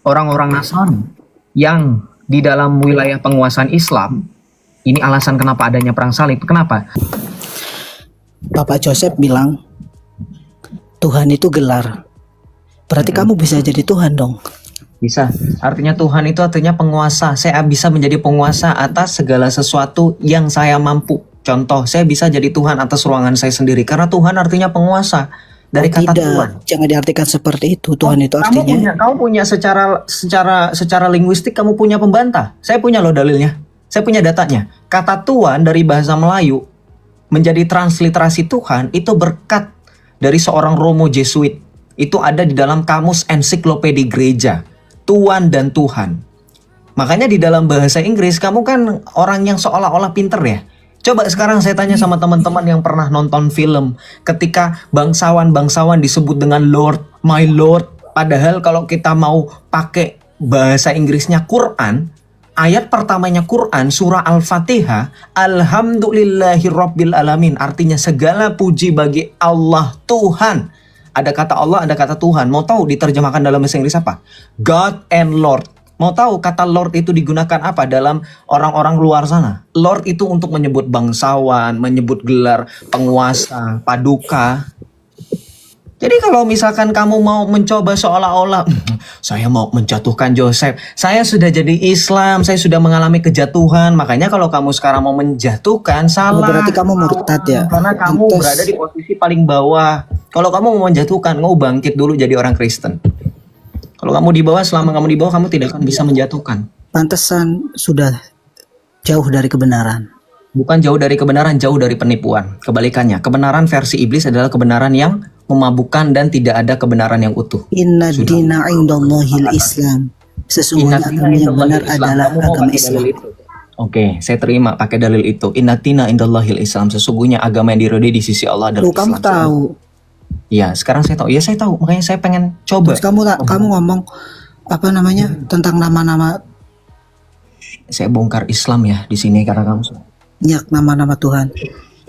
orang-orang Nasrani yang di dalam wilayah penguasaan Islam, ini alasan kenapa adanya perang salib. Kenapa? Bapak Joseph bilang Tuhan itu gelar. Berarti kamu bisa jadi Tuhan dong. Bisa. Artinya Tuhan itu artinya penguasa. Saya bisa menjadi penguasa atas segala sesuatu yang saya mampu. Contoh, saya bisa jadi Tuhan atas ruangan saya sendiri. Karena Tuhan artinya penguasa. Dari kata Tuhan. Jangan diartikan seperti itu. Tuhan itu artinya. Kamu punya secara linguistik kamu punya pembantah. Saya punya loh dalilnya. Saya punya datanya. Kata Tuhan dari bahasa Melayu menjadi transliterasi Tuhan itu berkat dari seorang Romo Jesuit. Itu ada di dalam kamus ensiklopedi gereja. Tuan dan Tuhan. Makanya di dalam bahasa Inggris kamu kan orang yang seolah-olah pinter ya. Coba sekarang saya tanya sama teman-teman yang pernah nonton film. Ketika bangsawan-bangsawan disebut dengan Lord, my Lord. Padahal kalau kita mau pakai bahasa Inggrisnya Quran, ayat pertamanya Quran, surah Al-Fatihah, Alhamdulillahirabbil alamin. Artinya segala puji bagi Allah Tuhan. Ada kata Allah, ada kata Tuhan. Mau tahu diterjemahkan dalam bahasa Inggris apa? God and Lord. Mau tahu kata Lord itu digunakan apa dalam orang-orang luar sana? Lord itu untuk menyebut bangsawan, menyebut gelar penguasa, paduka. Jadi kalau misalkan kamu mau mencoba seolah-olah, saya mau menjatuhkan Joseph, saya sudah jadi Islam, saya sudah mengalami kejatuhan, makanya kalau kamu sekarang mau menjatuhkan, salah. Berarti kamu murtad ya? Karena kamu berada di posisi paling bawah. Kalau kamu mau menjatuhkan, kamu bangkit dulu jadi orang Kristen. Kalau kamu di bawah, selama kamu di bawah, kamu tidak akan bisa menjatuhkan. Pantesan sudah jauh dari kebenaran. Bukan jauh dari kebenaran, jauh dari penipuan. Kebalikannya, kebenaran versi iblis adalah kebenaran yang memabukkan dan tidak ada kebenaran yang utuh. Inna dina indallahil Islam. Sesungguhnya agama yang benar adalah agama Islam. Oke, saya terima pakai dalil itu. Inna dina indallahil Islam. Sesungguhnya agama yang diridhoi di sisi Allah adalah Islam. Kamu tahu. Ya, sekarang saya tahu. Ya, saya tahu. Makanya saya pengen coba. Terus kamu ngomong apa namanya tentang nama-nama. Saya bongkar Islam ya di sini karena kamu banyak nama-nama Tuhan.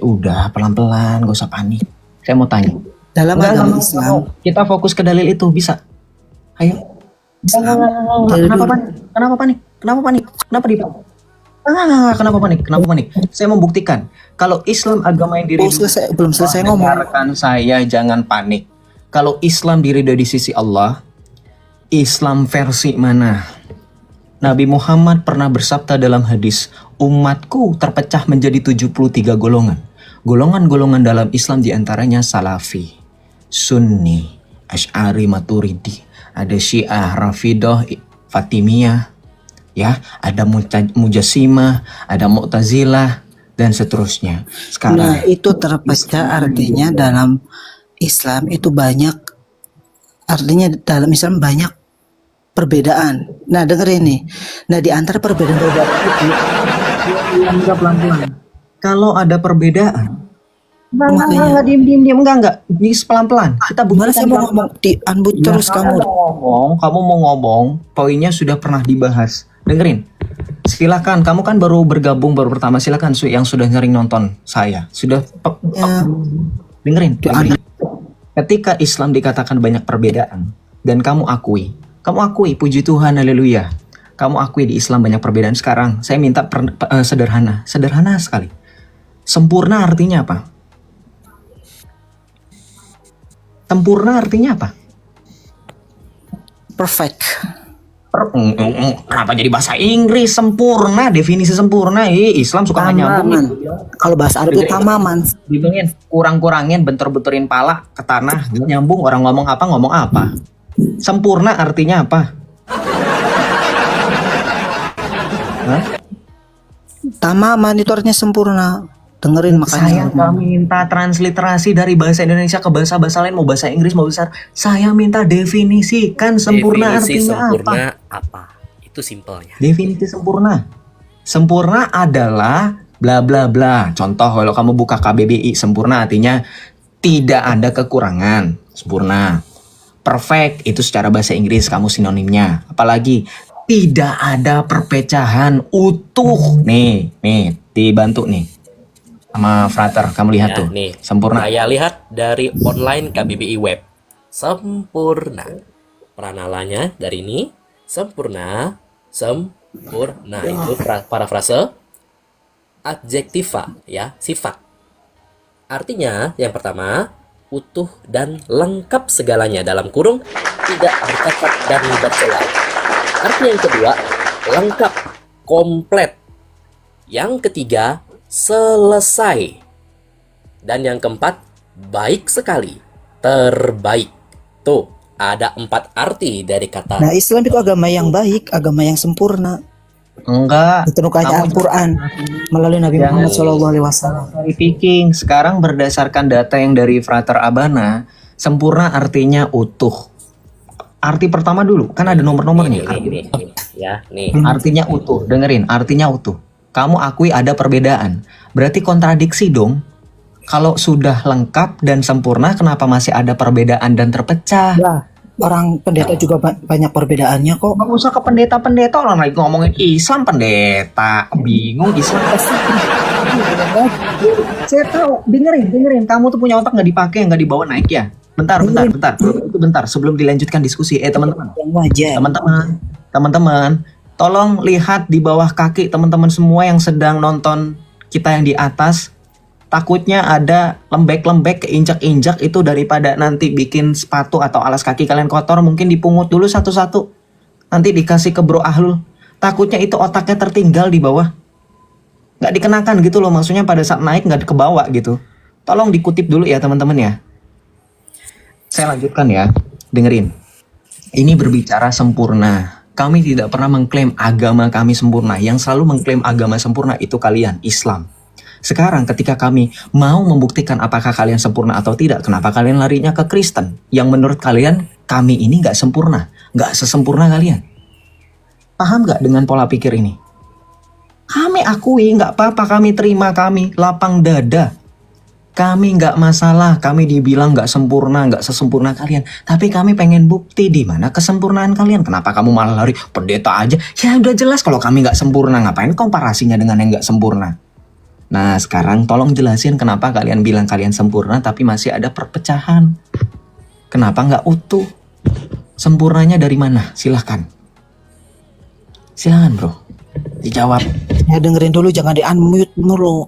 Udah pelan-pelan, gak usah panik. Saya mau tanya. Dalam agama Islam, kita fokus ke dalil itu bisa. Ayo. Kenapa panik? Kenapa panik? Kenapa panik? Kenapa di? Kenapa panik? Kenapa panik? Saya membuktikan kalau Islam agama yang diridhoi. Belum selesai ngomong. Dengarkan saya, jangan panik. Kalau Islam diridhoi di sisi Allah, Islam versi mana? Nabi Muhammad pernah bersabda dalam hadis, umatku terpecah menjadi 73 golongan. Golongan-golongan dalam Islam diantaranya Salafi, Sunni, Asy'ari, Maturidi, ada Syiah, Rafidah, Fatimiyah, ya, ada Mujassimah, ada Mu'tazilah, dan seterusnya. Sekarang, nah, itu terpecah artinya dalam Islam itu banyak, artinya dalam Islam banyak perbedaan. Nah, dengerin nih. Nah, di antara perbedaan-perbedaan itu, pelan-pelan. Kalau ada perbedaan, makanya diem, enggak, bisa pelan-pelan. Kita gimana saya mau ngomong di unmute terus kamu mau ngomong, poinnya sudah pernah dibahas. Dengerin. Silakan, kamu kan baru bergabung baru pertama. Silakan yang sudah sering nonton saya. Sudah dengerin. Ketika Islam dikatakan banyak perbedaan dan kamu akui, puji Tuhan, haleluya. Kamu akui di Islam banyak perbedaan. Sekarang saya minta sederhana sekali. Sempurna artinya apa? Sempurna artinya apa? perfect. Kenapa jadi bahasa Inggris? Sempurna, definisi sempurna. Islam suka nyambung. Kalau bahasa Arab itu tamaman. Dibungin, kurang-kurangin, bentur-benturin pala ke tanah, nyambung. Orang ngomong apa. Sempurna artinya apa? Hah? Tamaman itu artinya sempurna. Dengerin makanya. Saya minta transliterasi dari bahasa Indonesia ke bahasa-bahasa lain, mau bahasa Inggris, mau bahasa. Saya minta definisikan sempurna definisi artinya sempurna apa? Itu simpelnya. Definisi sempurna. Sempurna adalah bla bla bla. Contoh kalau kamu buka KBBI, sempurna artinya tidak ada kekurangan. Sempurna. Perfect itu secara bahasa Inggris kamu sinonimnya. Apalagi tidak ada perpecahan, utuh. Nih, dibantu nih sama Frater, kamu lihat tuh. Nih, sempurna. Saya lihat dari online KBBI Web. Sempurna. Peranalannya dari ini Sempurna, sempurna itu parafrase adjektiva ya, sifat. Artinya yang pertama, utuh dan lengkap segalanya dalam kurung tidak bercacat dan bercela. Arti yang kedua, lengkap, komplit. Yang ketiga, selesai. Dan yang keempat, baik sekali, terbaik. Tuh, ada 4 arti dari kata. Nah, Islam itu agama yang baik, agama yang sempurna. Enggak. Ditentukannya Kamu Al-Quran melalui Nabi Jangan. Muhammad SAW. Speaking, sekarang berdasarkan data yang dari Frater Abana, sempurna artinya utuh. Arti pertama dulu, kan ada nomor-nomornya. Nih, ya, nih. Artinya utuh, dengerin, artinya utuh. Kamu akui ada perbedaan. Berarti kontradiksi dong. Kalau sudah lengkap dan sempurna, kenapa masih ada perbedaan dan terpecah? Lah, orang pendeta juga banyak perbedaannya kok. Nggak usah ke pendeta-pendeta, orang lagi ngomongin Islam pendeta. Bingung Islam. Saya tahu, dengerin. Kamu tuh punya otak nggak dipakai, nggak dibawa naik ya. Bentar. Itu bentar. Sebelum dilanjutkan diskusi, teman-teman. Yang wajar. Teman-teman, tolong lihat di bawah kaki teman-teman semua yang sedang nonton kita yang di atas. Takutnya ada lembek-lembek keinjak-injak itu, daripada nanti bikin sepatu atau alas kaki kalian kotor, mungkin dipungut dulu satu-satu. Nanti dikasih ke Bro Ahlul. Takutnya itu otaknya tertinggal di bawah. Nggak dikenakan gitu loh, maksudnya pada saat naik nggak kebawa gitu. Tolong dikutip dulu ya teman-teman ya. Saya lanjutkan ya, dengerin. Ini berbicara sempurna. Kami tidak pernah mengklaim agama kami sempurna. Yang selalu mengklaim agama sempurna itu kalian, Islam. Sekarang ketika kami mau membuktikan apakah kalian sempurna atau tidak, kenapa kalian larinya ke Kristen? Yang menurut kalian, kami ini nggak sempurna. Nggak sesempurna kalian. Paham nggak dengan pola pikir ini? Kami akui, nggak apa-apa, kami terima, kami lapang dada. Kami nggak masalah, kami dibilang nggak sempurna, nggak sesempurna kalian. Tapi kami pengen bukti di mana kesempurnaan kalian. Kenapa kamu malah lari pendeta aja? Ya udah jelas kalau kami nggak sempurna, ngapain komparasinya dengan yang nggak sempurna? Nah sekarang tolong jelasin kenapa kalian bilang kalian sempurna tapi masih ada perpecahan. Kenapa nggak utuh? Sempurnanya dari mana? Silahkan bro, dijawab. Ya dengerin dulu, jangan di-unmute mulu.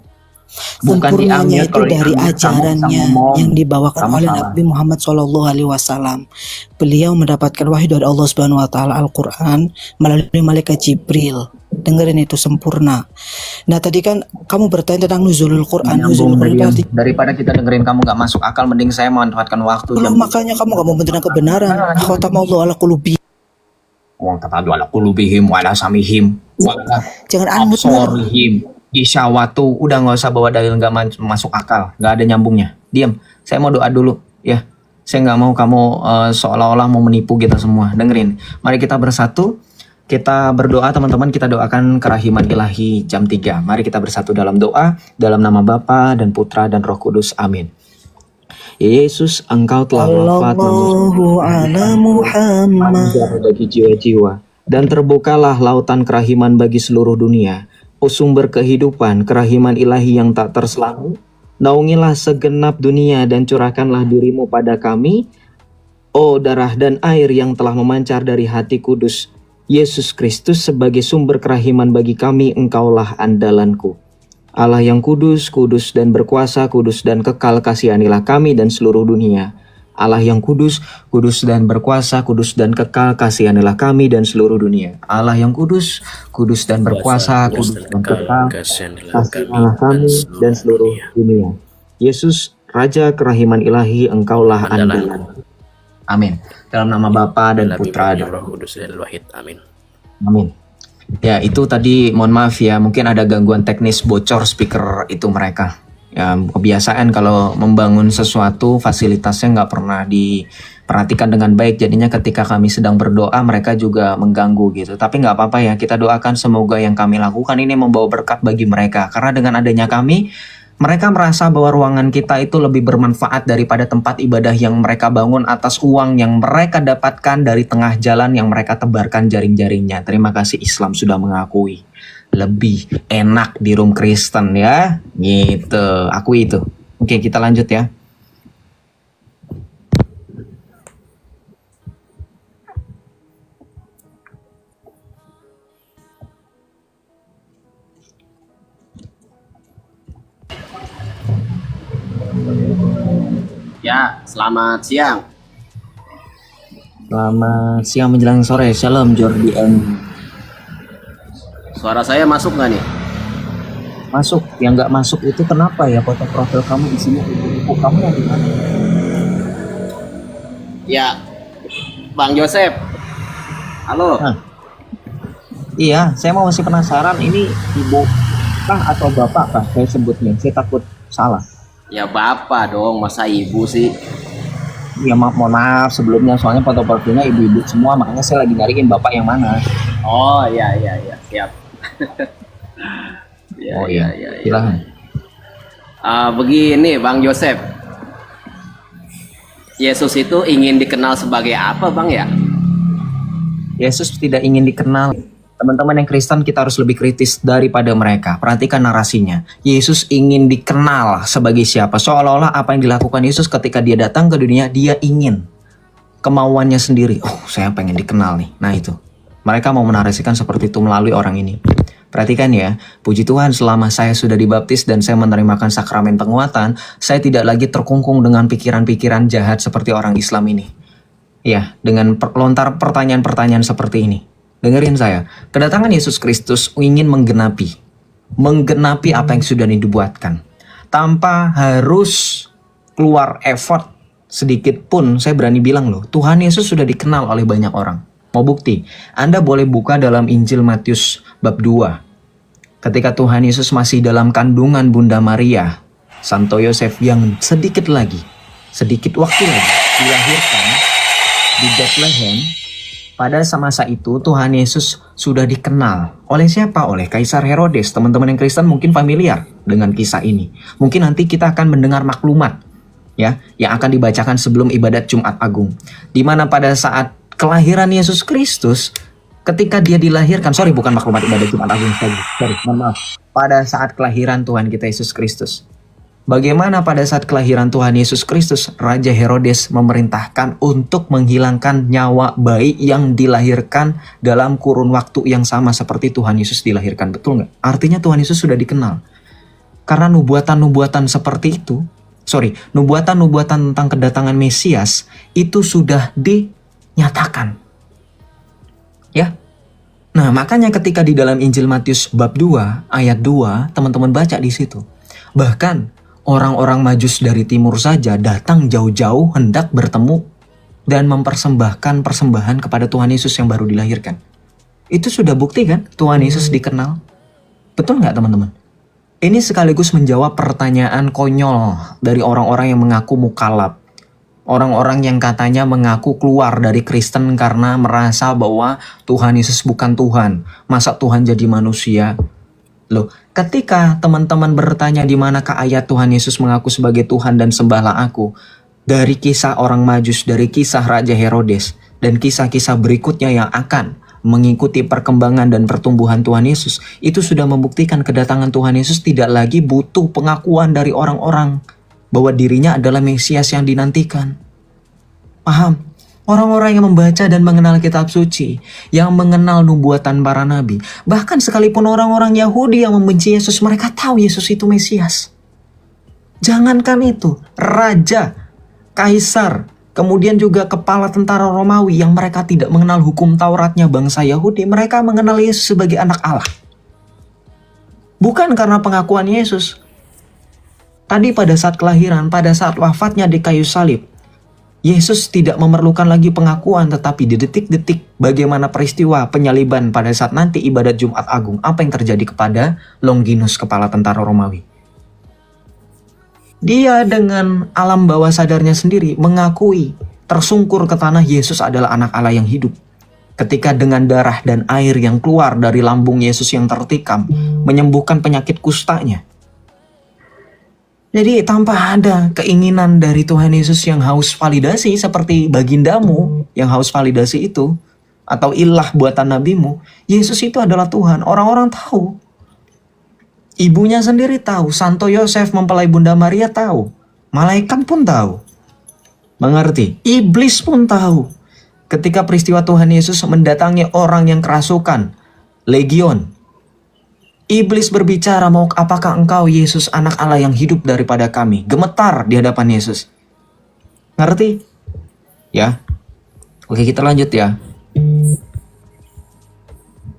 Bukan Sempurnanya di-unmute, itu kalau dari di-unmute ajarannya kamu yang dibawakan kamu oleh salah. Nabi Muhammad SAW. Beliau mendapatkan wahyu dari Allah Subhanahu Wa Taala Al-Quran melalui malaikat Jibril. Dengerin, itu sempurna. Nah tadi kan kamu bertanya tentang nuzulul Quran. Nuzulul Quran itu artinya, Daripada kita dengerin kamu nggak masuk akal, mending saya memanfaatkan waktu loh, makanya kamu gak mau menerima kebenaran. Khatamallahu ala qulubi. Uang kata ala qulubihim wala samihim wala Jangan unmute mulu. absorihim isyawatu. Udah nggak usah bawa dalil nggak masuk akal, nggak ada nyambungnya. Diam, saya mau doa dulu ya. Saya nggak mau kamu seolah-olah mau menipu kita semua. Dengerin, mari kita bersatu. Kita berdoa teman-teman, kita doakan kerahiman ilahi jam 3. Mari kita bersatu dalam doa, dalam nama Bapa dan Putra dan Roh Kudus. Amin. Ya Yesus, Engkau telah wafat Allahu ala Muhammad. bagi jiwa-jiwa, dan terbukalah lautan kerahiman bagi seluruh dunia. O sumber kehidupan, kerahiman ilahi yang tak terselang, naungilah segenap dunia dan curahkanlah dirimu pada kami, o darah dan air yang telah memancar dari hati kudus Yesus Kristus sebagai sumber kerahiman bagi kami. Engkaulah andalanku. Allah yang kudus, kudus dan berkuasa, kudus dan kekal, kasihanilah kami dan seluruh dunia. Allah yang kudus, kudus dan berkuasa, kudus dan kekal, kasihanilah kami dan seluruh dunia. Allah yang kudus, kudus dan berkuasa, kudus dan kekal, kasihanilah kami dan seluruh dunia. Yesus, Raja kerahiman ilahi, Engkaulah andalan. Amin. Dalam nama Bapa dan Putra dan Roh Kudus dan Wahid. Amin. Amin. Ya itu tadi, mohon maaf ya, mungkin ada gangguan teknis, bocor speaker itu mereka. Ya kebiasaan kalau membangun sesuatu fasilitasnya nggak pernah diperhatikan dengan baik, jadinya ketika kami sedang berdoa mereka juga mengganggu gitu. Tapi nggak apa-apa ya, kita doakan semoga yang kami lakukan ini membawa berkat bagi mereka. Karena dengan adanya kami, mereka merasa bahwa ruangan kita itu lebih bermanfaat daripada tempat ibadah yang mereka bangun atas uang yang mereka dapatkan dari tengah jalan yang mereka tebarkan jaring-jaringnya. Terima kasih Islam sudah mengakui. Lebih enak di room Kristen ya. Gitu. Akui itu. Oke, kita lanjut ya. Ya, selamat siang. Selamat siang menjelang sore. Shalom Jordi M. Suara saya masuk nggak nih? Masuk. Yang nggak masuk itu kenapa ya? Foto profil kamu isinya ibu kamu yang di mana? Ya, Bang Joseph. Halo. Nah, iya, saya mau masih penasaran ini ibu kah atau bapak kah saya sebutnya. Saya takut salah. Ya Bapak dong, masa Ibu sih? Ya mohon maaf sebelumnya soalnya foto profilnya ibu-ibu semua makanya saya lagi nyariin bapak yang mana. Oh iya, siap. Ya, Oh iya, ya. silahkan. Begini Bang Joseph. Yesus itu ingin dikenal sebagai apa Bang ya? Yesus tidak ingin dikenal. Teman-teman yang Kristen kita harus lebih kritis daripada mereka. Perhatikan narasinya. Yesus ingin dikenal sebagai siapa? Seolah-olah apa yang dilakukan Yesus ketika dia datang ke dunia, dia ingin kemauannya sendiri. Oh, saya pengen dikenal nih. Nah itu. Mereka mau menarasikan seperti itu melalui orang ini. Perhatikan ya, puji Tuhan selama saya sudah dibaptis dan saya menerimakan sakramen penguatan, saya tidak lagi terkungkung dengan pikiran-pikiran jahat seperti orang Islam ini. Ya, dengan lontar pertanyaan-pertanyaan seperti ini. Dengerin saya, kedatangan Yesus Kristus ingin menggenapi apa yang sudah dibuatkan. Tanpa harus keluar effort sedikit pun, saya berani bilang loh, Tuhan Yesus sudah dikenal oleh banyak orang. Mau bukti? Anda boleh buka dalam Injil Matius bab 2. Ketika Tuhan Yesus masih dalam kandungan Bunda Maria, Santo Yosef yang sedikit waktu lagi dilahirkan di Bethlehem. Pada masa itu Tuhan Yesus sudah dikenal oleh siapa? Oleh Kaisar Herodes. Teman-teman yang Kristen mungkin familiar dengan kisah ini. Mungkin nanti kita akan mendengar maklumat ya yang akan dibacakan sebelum ibadat Jumat Agung. Di mana pada saat kelahiran Yesus Kristus, ketika dia dilahirkan, bukan maklumat ibadat Jumat Agung, mohon maaf. Pada saat kelahiran Tuhan kita Yesus Kristus. Bagaimana pada saat kelahiran Tuhan Yesus Kristus, Raja Herodes memerintahkan untuk menghilangkan nyawa bayi yang dilahirkan dalam kurun waktu yang sama seperti Tuhan Yesus dilahirkan. Betul nggak? Artinya Tuhan Yesus sudah dikenal. Karena nubuatan-nubuatan seperti itu, nubuatan-nubuatan tentang kedatangan Mesias itu sudah dinyatakan. Ya. Nah, makanya ketika di dalam Injil Matius bab 2 ayat 2, teman-teman baca di situ. Bahkan orang-orang Majus dari timur saja datang jauh-jauh hendak bertemu dan mempersembahkan persembahan kepada Tuhan Yesus yang baru dilahirkan. Itu sudah bukti kan Tuhan Yesus dikenal? Betul nggak teman-teman? Ini sekaligus menjawab pertanyaan konyol dari orang-orang yang mengaku mukallaf. Orang-orang yang katanya mengaku keluar dari Kristen karena merasa bahwa Tuhan Yesus bukan Tuhan. Masa Tuhan jadi manusia? Loh, ketika teman-teman bertanya di manakah ayat Tuhan Yesus mengaku sebagai Tuhan dan sembahlah aku, dari kisah orang Majus, dari kisah Raja Herodes, dan kisah-kisah berikutnya yang akan mengikuti perkembangan dan pertumbuhan Tuhan Yesus, itu sudah membuktikan kedatangan Tuhan Yesus tidak lagi butuh pengakuan dari orang-orang bahwa dirinya adalah Mesias yang dinantikan. Paham? Orang-orang yang membaca dan mengenal kitab suci, yang mengenal nubuatan para nabi, bahkan sekalipun orang-orang Yahudi yang membenci Yesus, mereka tahu Yesus itu Mesias. Jangankan itu, raja, kaisar, kemudian juga kepala tentara Romawi yang mereka tidak mengenal hukum Tauratnya bangsa Yahudi, mereka mengenal Yesus sebagai anak Allah. Bukan karena pengakuan Yesus. Tadi pada saat kelahiran, pada saat wafatnya di kayu salib, Yesus tidak memerlukan lagi pengakuan, tetapi di detik-detik bagaimana peristiwa penyaliban pada saat nanti ibadat Jumat Agung, apa yang terjadi kepada Longinus, kepala tentara Romawi. Dia dengan alam bawah sadarnya sendiri mengakui tersungkur ke tanah Yesus adalah anak Allah yang hidup. Ketika dengan darah dan air yang keluar dari lambung Yesus yang tertikam, menyembuhkan penyakit kustanya. Jadi tanpa ada keinginan dari Tuhan Yesus yang haus validasi seperti bagindamu yang haus validasi itu, atau ilah buatan nabimu, Yesus itu adalah Tuhan. Orang-orang tahu. Ibunya sendiri tahu, Santo Yosef mempelai Bunda Maria tahu. Malaikat pun tahu. Mengerti? Iblis pun tahu. Ketika peristiwa Tuhan Yesus mendatangi orang yang kerasukan, legion, Iblis berbicara, mau apakah engkau Yesus anak Allah yang hidup daripada kami? Gemetar di hadapan Yesus. Ngerti? Ya. Oke, kita lanjut ya.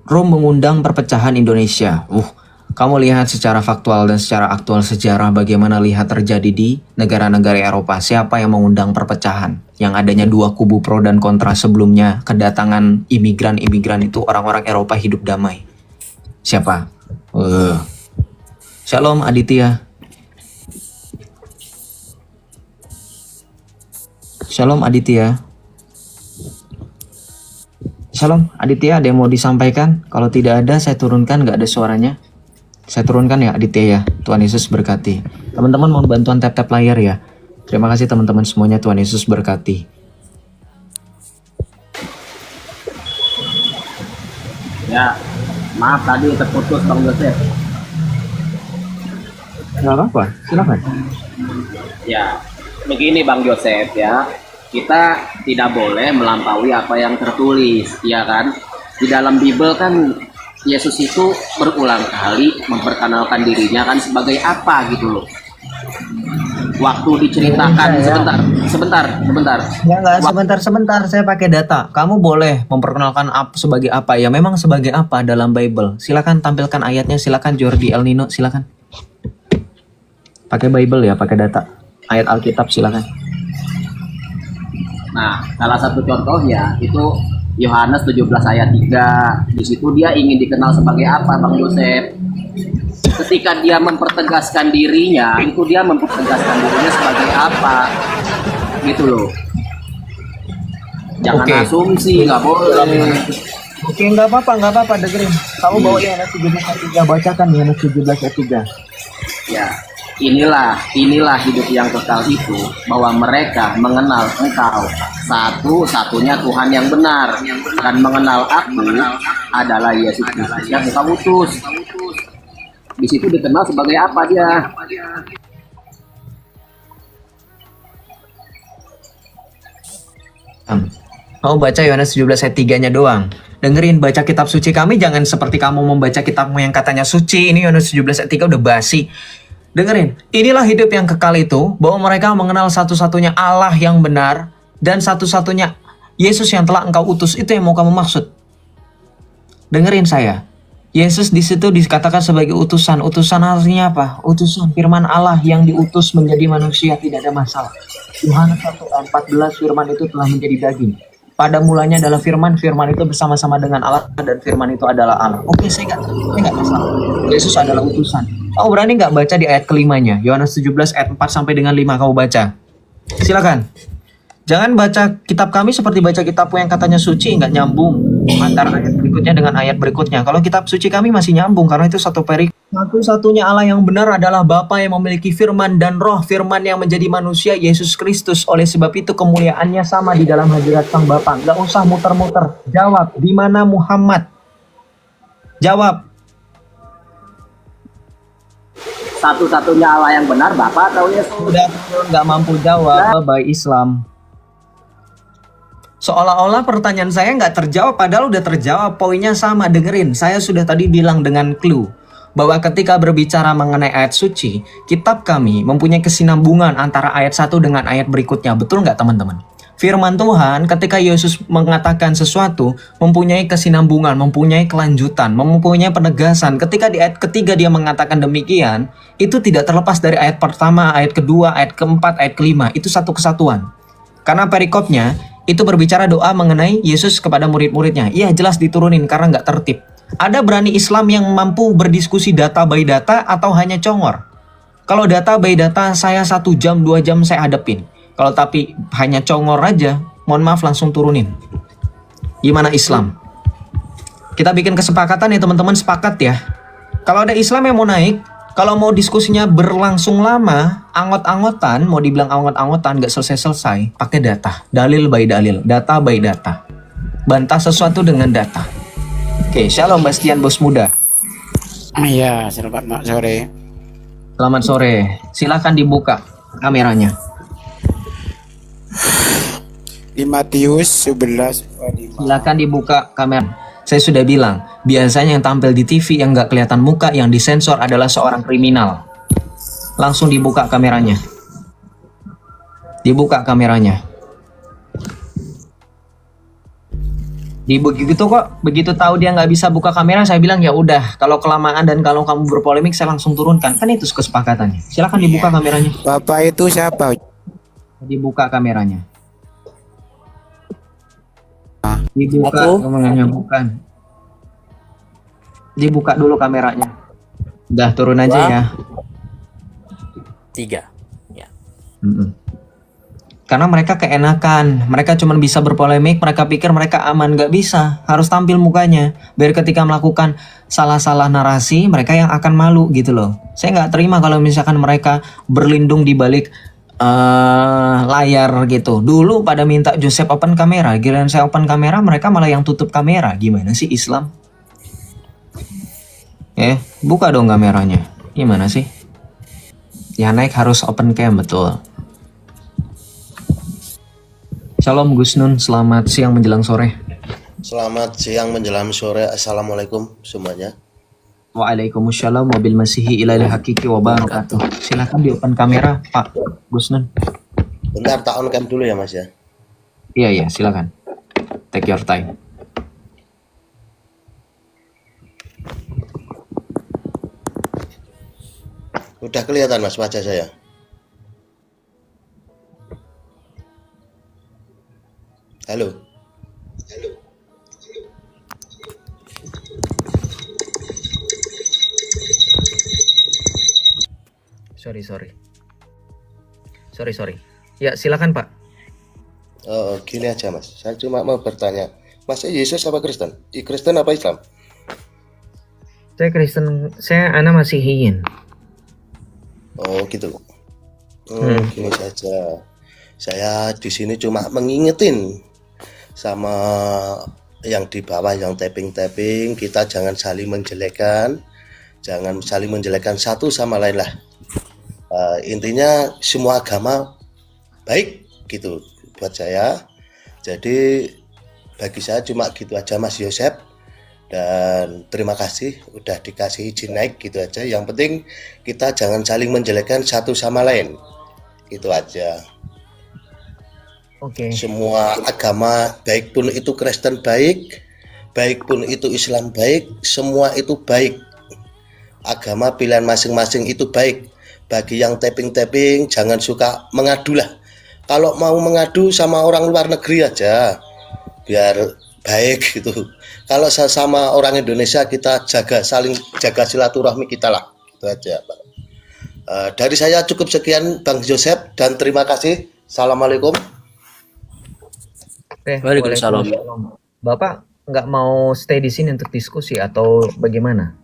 Rom mengundang perpecahan Indonesia. Kamu lihat secara faktual dan secara aktual sejarah bagaimana lihat terjadi di negara-negara Eropa. Siapa yang mengundang perpecahan? Yang adanya dua kubu pro dan kontra sebelumnya. Kedatangan imigran-imigran itu orang-orang Eropa hidup damai. Siapa? Shalom Aditya. Shalom Aditya. Shalom Aditya, ada yang mau disampaikan? Kalau tidak ada, saya turunkan, nggak ada suaranya. Saya turunkan ya Aditya ya. Tuhan Yesus berkati. Teman-teman mau bantuan tap-tap layar ya. Terima kasih teman-teman semuanya. Tuhan Yesus berkati. Ya, maaf tadi terputus Bang Yosef. Nggak apa-apa, silakan. Ya, begini Bang Yosef ya. Kita tidak boleh melampaui apa yang tertulis, ya kan? Di dalam Bible kan Yesus itu berulang kali memperkenalkan dirinya kan sebagai apa gitu loh. Waktu diceritakan sebentar. Sebentar. Saya pakai data. Kamu boleh memperkenalkan sebagai apa ya? Memang sebagai apa dalam Bible? Silakan tampilkan ayatnya. Silakan Jordi El Nino. Silakan. Pakai Bible ya, pakai data. Ayat Alkitab silakan. Nah, salah satu contohnya itu Yohanes 17 ayat 3. Di situ dia ingin dikenal sebagai apa, Bang Yosef? Ketika dia mempertegaskan dirinya, itu dia mempertegaskan dirinya sebagai apa? Gitu loh. Jangan asumsi, nggak boleh. Oke, nggak apa-apa, dengerin. Kamu bawa Yohanes 17 ayat 3, bacakan Yohanes 17 ayat 3. Ya, inilah hidup yang kekal itu, bahwa mereka mengenal Engkau satu-satunya Tuhan yang benar, dan mengenal Aku adalah Yesus Kristus yang Engkau utus. Di situ dikenal sebagai apa dia? Kamu baca Yohanes 17 ayat 3-nya doang. Dengerin, baca kitab suci kami, jangan seperti kamu membaca kitabmu yang katanya suci. Ini Yohanes 17 ayat 3 udah basi. Dengerin, inilah hidup yang kekal itu, bahwa mereka mengenal satu-satunya Allah yang benar, dan satu-satunya Yesus yang telah Engkau utus. Itu yang mau kamu maksud. Dengerin saya. Yesus di situ dikatakan sebagai utusan. Utusan artinya apa? Utusan firman Allah yang diutus menjadi manusia, tidak ada masalah. Yohanes 1:14 firman itu telah menjadi daging. Pada mulanya adalah firman, firman itu bersama-sama dengan Allah, dan firman itu adalah Allah. Oke, saya nggak masalah. Yesus adalah utusan. Kamu berani nggak baca di ayat kelimanya? Yohanes 17 ayat 4 sampai dengan 5 kamu baca. Silakan. Jangan baca kitab kami seperti baca kitabmu yang katanya suci, nggak nyambung antara ayat berikutnya dengan ayat berikutnya. Kalau kitab suci kami masih nyambung karena itu satu perikop. Satu-satunya Allah yang benar adalah Bapa yang memiliki firman dan roh, firman yang menjadi manusia, Yesus Kristus. Oleh sebab itu kemuliaannya sama di dalam hadirat Sang Bapa. Nggak usah muter-muter. Jawab, di mana Muhammad? Jawab. Satu-satunya Allah yang benar, Bapak atau Yesus? Udah nggak mampu jawab, by Islam. Seolah-olah pertanyaan saya nggak terjawab, padahal udah terjawab. Poinnya sama, dengerin. Saya sudah tadi bilang dengan clue bahwa ketika berbicara mengenai ayat suci, kitab kami mempunyai kesinambungan antara ayat satu dengan ayat berikutnya. Betul nggak teman-teman? Firman Tuhan ketika Yesus mengatakan sesuatu mempunyai kesinambungan, mempunyai kelanjutan, mempunyai penegasan. Ketika di ayat ketiga dia mengatakan demikian, itu tidak terlepas dari ayat pertama, ayat kedua, ayat keempat, ayat kelima. Itu satu kesatuan. Karena perikopnya itu berbicara doa mengenai Yesus kepada murid-muridnya. Iya, jelas diturunin karena nggak tertib. Ada berani Islam yang mampu berdiskusi data by data atau hanya congor? Kalau data by data saya 1 jam, 2 jam saya hadepin. Kalau tapi hanya congor aja, mohon maaf langsung turunin. Gimana Islam? Kita bikin kesepakatan ya teman-teman, sepakat ya. Kalau ada Islam yang mau naik, kalau mau diskusinya berlangsung lama, anggot-anggotan, mau dibilang anggot-anggotan, nggak selesai-selesai, pakai data. Dalil by dalil, data by data. Bantah sesuatu dengan data. Oke, shalom Bastian bos muda. Iya, selamat sore. Selamat sore. Silakan dibuka kameranya. Di Matius 11 ayat 5. Silakan dibuka kamera. Saya sudah bilang, biasanya yang tampil di TV yang nggak kelihatan muka, yang disensor adalah seorang kriminal. Langsung dibuka kameranya. Dibuka kameranya. Begitu kok, begitu tahu dia nggak bisa buka kamera, saya bilang ya udah, kalau kelamaan dan kalau kamu berpolemik saya langsung turunkan. Kan itu kesepakatannya. Silakan dibuka kameranya. Bapak itu siapa? Dibuka kameranya. Dibuka Aku? kameranya, bukan. Dibuka dulu kameranya. Udah turun aja Wah. ya. 3. Ya. Mm-mm. Karena mereka keenakan, mereka cuma bisa berpolemik, mereka pikir mereka aman, nggak bisa, harus tampil mukanya, biar ketika melakukan salah-salah narasi, mereka yang akan malu gitu loh. Saya nggak terima kalau misalkan mereka berlindung di balik layar gitu. Dulu pada minta Joseph open kamera, giliran saya open kamera, mereka malah yang tutup kamera. Gimana sih Islam? Buka dong kameranya. Gimana sih? Ya naik harus open cam, betul. Shalom Gus Nun, selamat siang menjelang sore. Selamat siang menjelang sore. Assalamualaikum semuanya. Waalaikumsalam wabil masihi ilal hakiki wa barakatuh. Silakan di open kamera Pak Gus Nun. Bentar, tak on cam dulu ya Mas ya. Iya, silakan. Take your time. Udah kelihatan Mas wajah saya. Halo. Sorry. Ya, silakan Pak. Oh, gini aja Mas. Saya cuma mau bertanya. Mas Yesus apa Kristen? Kristen apa Islam? Saya Kristen, saya anak Masihiyin. Oh, gitu. Gini saja. Saya di sini cuma mengingetin sama yang di bawah yang tapping, kita jangan saling menjelekkan, satu sama lain lah. Intinya semua agama baik gitu buat saya. Jadi bagi saya cuma gitu aja Mas Yosep, dan terima kasih udah dikasih izin naik gitu aja. Yang penting kita jangan saling menjelekkan satu sama lain, gitu aja. Oke. Semua agama, baik pun itu Kristen baik pun itu Islam baik, semua itu baik. Agama pilihan masing-masing itu baik. Bagi yang tapping jangan suka mengadu lah. Kalau mau mengadu sama orang luar negeri aja, biar baik gitu. Kalau sama orang Indonesia kita saling jaga silaturahmi kita lah, gitu aja Pak. Dari saya cukup sekian Bang Joseph, dan terima kasih. Assalamualaikum. Waalaikumsalam. Bapak nggak mau stay di sini untuk diskusi atau bagaimana?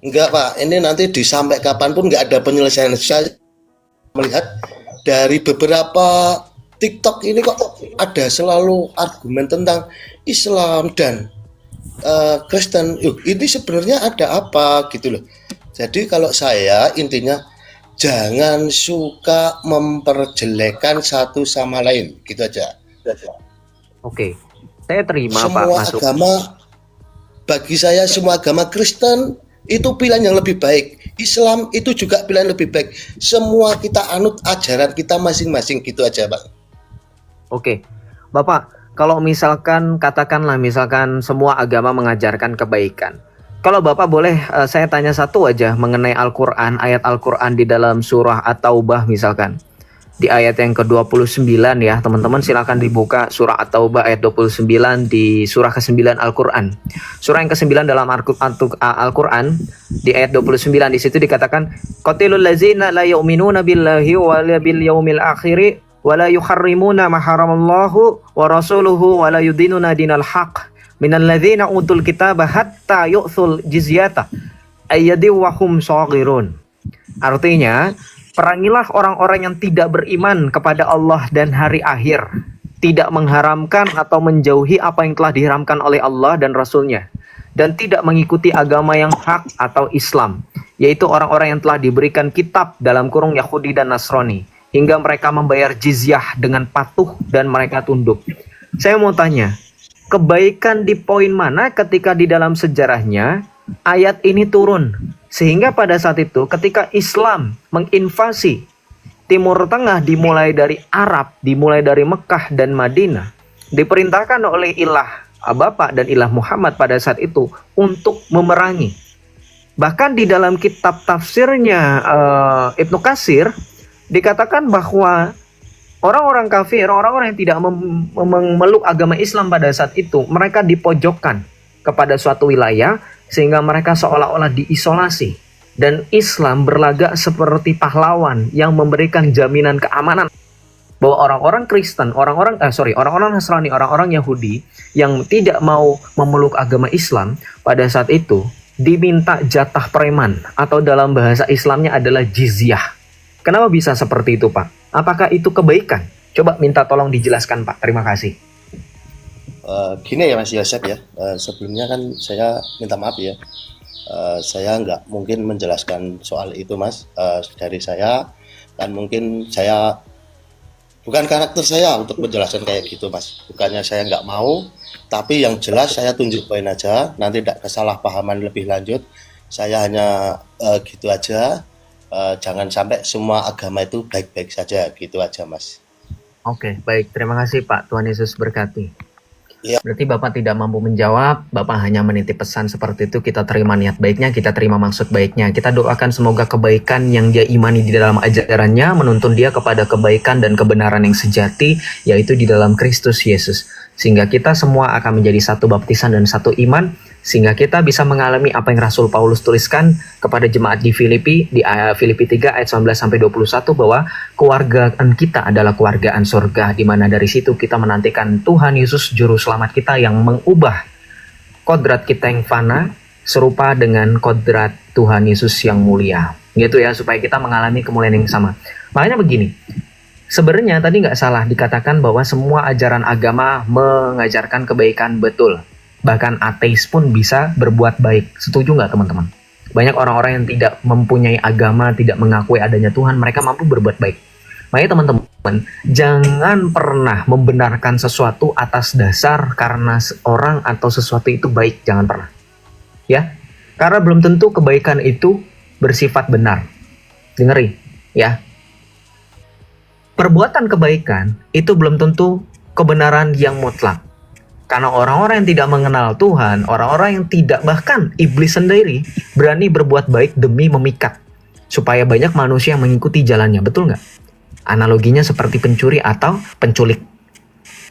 Enggak Pak, ini nanti disampai kapanpun nggak ada penyelesaian. Saya melihat dari beberapa TikTok ini kok ada selalu argumen tentang Islam dan Kristen. Ini sebenarnya ada apa gitu loh. Jadi kalau saya intinya jangan suka memperjelekkan satu sama lain, gitu aja. Oke. Saya terima Semua Pak masuk. agama, bagi saya semua agama, Kristen itu pilihan yang lebih baik, Islam itu juga pilihan lebih baik. Semua kita anut ajaran kita masing-masing, gitu aja Pak. Oke. Bapak, kalau misalkan katakanlah misalkan semua agama mengajarkan kebaikan. Kalau Bapak boleh saya tanya satu aja mengenai Al-Qur'an, ayat Al-Qur'an di dalam surah At-Taubah misalkan. Di ayat yang ke-29 ya, teman-teman silakan dibuka surah At-Taubah ayat 29 di surah ke-9 Al-Qur'an. Surah yang ke-9 dalam Al-Qur'an di ayat 29 di situ dikatakan qatilul ladzina la yu'minuna billahi wa bil yaumil akhir wa la yuharrimuna ma haramallahu wa rasuluhu wa la yudinuna dinal haqq minal ladzina utul kitaba hatta yu'thul jizyata ayyadi wa hum shaghirun. Artinya, perangilah orang-orang yang tidak beriman kepada Allah dan hari akhir, tidak mengharamkan atau menjauhi apa yang telah diharamkan oleh Allah dan Rasul-Nya, dan tidak mengikuti agama yang hak atau Islam, yaitu orang-orang yang telah diberikan kitab dalam kurung Yahudi dan Nasrani, hingga mereka membayar jizyah dengan patuh dan mereka tunduk. Saya mau tanya, kebaikan di poin mana ketika di dalam sejarahnya ayat ini turun? Sehingga pada saat itu ketika Islam menginvasi Timur Tengah dimulai dari Arab, dimulai dari Mekah dan Madinah, diperintahkan oleh ilah Bapa dan ilah Muhammad pada saat itu untuk memerangi. Bahkan di dalam kitab tafsirnya Ibnu Katsir dikatakan bahwa orang-orang kafir, orang-orang yang tidak memeluk agama Islam pada saat itu, mereka dipojokkan kepada suatu wilayah sehingga mereka seolah-olah diisolasi. Dan Islam berlagak seperti pahlawan yang memberikan jaminan keamanan bahwa orang-orang Kristen, orang-orang Nasrani, orang-orang Yahudi yang tidak mau memeluk agama Islam pada saat itu diminta jatah preman, atau dalam bahasa Islamnya adalah jizyah. Kenapa bisa seperti itu, Pak? Apakah itu kebaikan? Coba minta tolong dijelaskan, Pak. Terima kasih. Gini ya Mas Yosep ya, sebelumnya kan saya minta maaf ya, saya nggak mungkin menjelaskan soal itu Mas. Dari saya kan mungkin saya bukan karakter saya untuk menjelaskan kayak gitu Mas. Bukannya saya nggak mau, tapi yang jelas saya tunjuk poin aja, nanti tidak kesalahpahaman lebih lanjut. Saya hanya gitu aja. Jangan sampai semua agama itu baik-baik saja, gitu aja Mas. Oke, baik. Terima kasih Pak. Tuhan Yesus berkati. Iya. Berarti Bapak tidak mampu menjawab, Bapak hanya menitip pesan seperti itu, kita terima niat baiknya, kita terima maksud baiknya. Kita doakan semoga kebaikan yang dia imani di dalam ajarannya menuntun dia kepada kebaikan dan kebenaran yang sejati, yaitu di dalam Kristus Yesus. Sehingga kita semua akan menjadi satu baptisan dan satu iman, sehingga kita bisa mengalami apa yang Rasul Paulus tuliskan kepada jemaat di Filipi, di Filipi 3 ayat 19-21, bahwa keluargaan kita adalah keluargaan surga, di mana dari situ kita menantikan Tuhan Yesus juru selamat kita yang mengubah kodrat kita yang fana serupa dengan kodrat Tuhan Yesus yang mulia. Gitu ya, supaya kita mengalami kemuliaan yang sama. Makanya begini, sebenarnya tadi nggak salah dikatakan bahwa semua ajaran agama mengajarkan kebaikan, betul. Bahkan ateis pun bisa berbuat baik. Setuju nggak teman-teman? Banyak orang-orang yang tidak mempunyai agama, tidak mengakui adanya Tuhan, mereka mampu berbuat baik. Makanya teman-teman, jangan pernah membenarkan sesuatu atas dasar karena orang atau sesuatu itu baik. Jangan pernah. Ya, karena belum tentu kebaikan itu bersifat benar. Dengerin, ya. Perbuatan kebaikan itu belum tentu kebenaran yang mutlak. Karena orang-orang yang tidak mengenal Tuhan, orang-orang yang tidak, bahkan iblis sendiri berani berbuat baik demi memikat supaya banyak manusia yang mengikuti jalannya, betul nggak? Analoginya seperti pencuri atau penculik.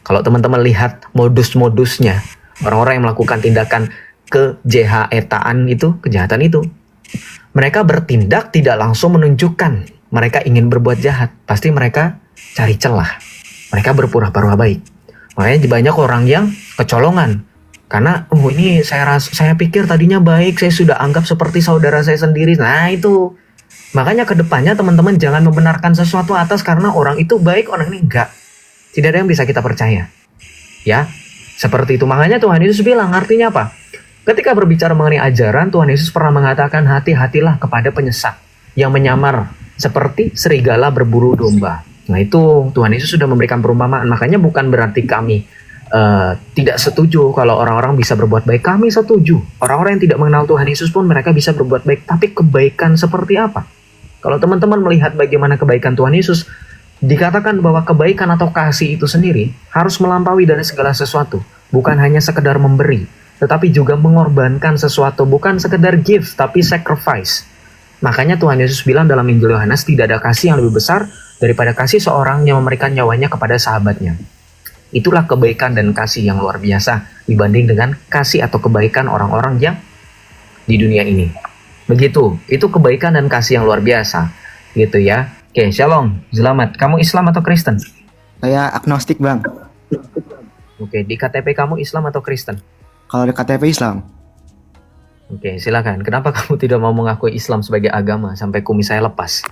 Kalau teman-teman lihat modus-modusnya, orang-orang yang melakukan tindakan kejahatan itu, mereka bertindak tidak langsung menunjukkan mereka ingin berbuat jahat. Pasti mereka cari celah. Mereka berpura-pura baik. Makanya banyak orang yang kecolongan. Karena, ini saya pikir tadinya baik, saya sudah anggap seperti saudara saya sendiri. Nah itu. Makanya kedepannya teman-teman jangan membenarkan sesuatu atas karena orang itu baik, orang ini enggak. Tidak ada yang bisa kita percaya. Ya, seperti itu. Makanya Tuhan Yesus bilang, artinya apa? Ketika berbicara mengenai ajaran, Tuhan Yesus pernah mengatakan, hati-hatilah kepada penyesat yang menyamar seperti serigala berburu domba. Nah itu Tuhan Yesus sudah memberikan perumpamaan. Makanya bukan berarti kami tidak setuju kalau orang-orang bisa berbuat baik. Kami setuju. Orang-orang yang tidak mengenal Tuhan Yesus pun mereka bisa berbuat baik. Tapi kebaikan seperti apa? Kalau teman-teman melihat bagaimana kebaikan Tuhan Yesus, dikatakan bahwa kebaikan atau kasih itu sendiri harus melampaui dari segala sesuatu. Bukan hanya sekedar memberi, tetapi juga mengorbankan sesuatu. Bukan sekedar give, tapi sacrifice. Makanya Tuhan Yesus bilang dalam Injil Yohanes, tidak ada kasih yang lebih besar daripada kasih seorang yang memberikan nyawanya kepada sahabatnya. Itulah kebaikan dan kasih yang luar biasa dibanding dengan kasih atau kebaikan orang-orang yang di dunia ini. Begitu, itu kebaikan dan kasih yang luar biasa. Gitu ya. Oke, shalom, selamat. Kamu Islam atau Kristen? Saya agnostik bang. Oke, di KTP kamu Islam atau Kristen? Kalau di KTP Islam. Oke, silakan. Kenapa kamu tidak mau mengakui Islam sebagai agama sampai kumis saya lepas?